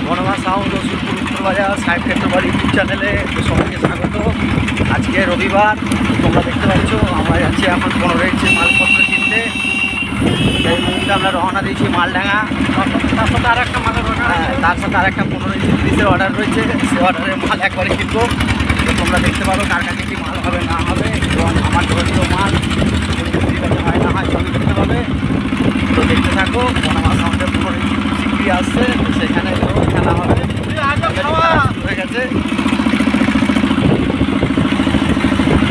বনমাস sound Rasulpur উত্তরবাজার সাহেব ক্ষেত্রবাড়ি YouTube চ্যানেলে সবাইকে স্বাগত। আজকে রবিবার, তোমরা দেখতে পাচ্ছ আমরা যাচ্ছি এখন 15 ইঞ্চি মালপত্র কিনতে। এই মুহূর্তে আমরা রওনা দিয়েছি মালডাঙ্গা। তার সাথে আর একটা 15 ইঞ্চি পিসের অর্ডার রয়েছে, সে অর্ডারের মাল একবারে কিনবো। তো তোমরা দেখতে পারো কার কাছে কী মাল হবে না হবে, এবং আমার ধরনীয় মাল হয় না হয় সবই দেখতে পাবে। তো দেখতে থাকো। বনমাস সাউন্ডের 15 ইঞ্চি বিক্রি আসছে, সেখানে খেলা হবে হয়ে গেছে।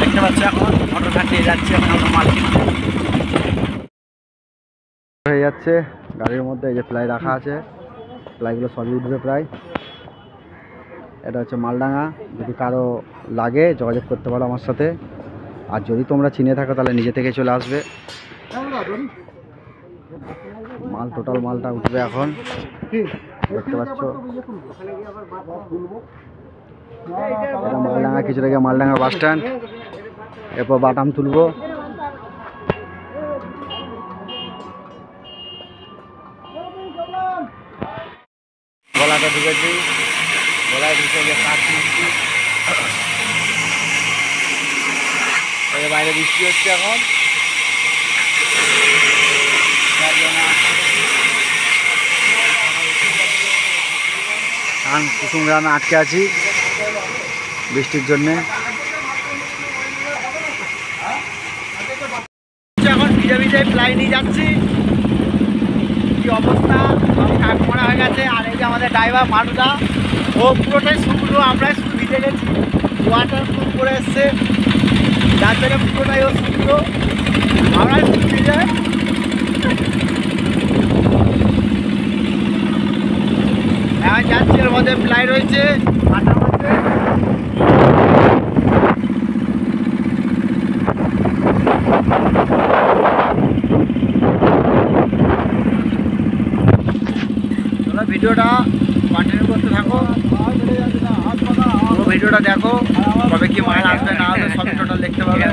দেখতে পাচ্ছি এখন মোটর ভ্যান নিয়ে যাচ্ছি এখন আমরা মাল কিনতে। হয়ে যাচ্ছে গাড়ির মধ্যে, এই যে প্লাই রাখা আছে, প্লাইগুলো সবই উঠবে প্রায়। এটা হচ্ছে মালডাঙ্গা, যদি কারো লাগে যোগাযোগ করতে পারো আমার সাথে, আর যদি তোমরা চিনে থাকো তাহলে নিজে থেকে চলে আসবে। মাল টোটাল মালটা উঠবে এখন, দেখতে পাচ্ছ। এটা মালডাঙ্গা, কিছুটা গিয়ে মালডাঙ্গা বাস স্ট্যান্ড, এরপর বাটাম তুলবো। গলাটা ঢুকেছি, গলায় ঢুকে গিয়ে কাজ নিচ্ছি। বাইরে বৃষ্টি হচ্ছে এখন, কুসুম গ্রামে আটকে আছি বৃষ্টির জন্যে। এখন ভিজে ভিজে প্লাই নিয়ে যাচ্ছি, কি অবস্থা, কাক মারা হয়ে গেছে। আর এই যে আমাদের ড্রাইভার মানুদা, ও পুরোটাই শুকনো, আমরাই শুধু ভিজে গেছি, ওয়াটার প্রুফ করে এসছে, যার জন্য পুরোটাই ও শুকনো, আমরাই শুধু ভিজে। এখন যাচ্ছি, এর মধ্যে প্লাই রয়েছে মাথার মধ্যে। ভিডিওটা কন্টিনিউ করতে থাকো, পুরো ভিডিওটা দেখো, কবে কি মাল আসবে না আসবে সবই টোটাল দেখতে পাবে।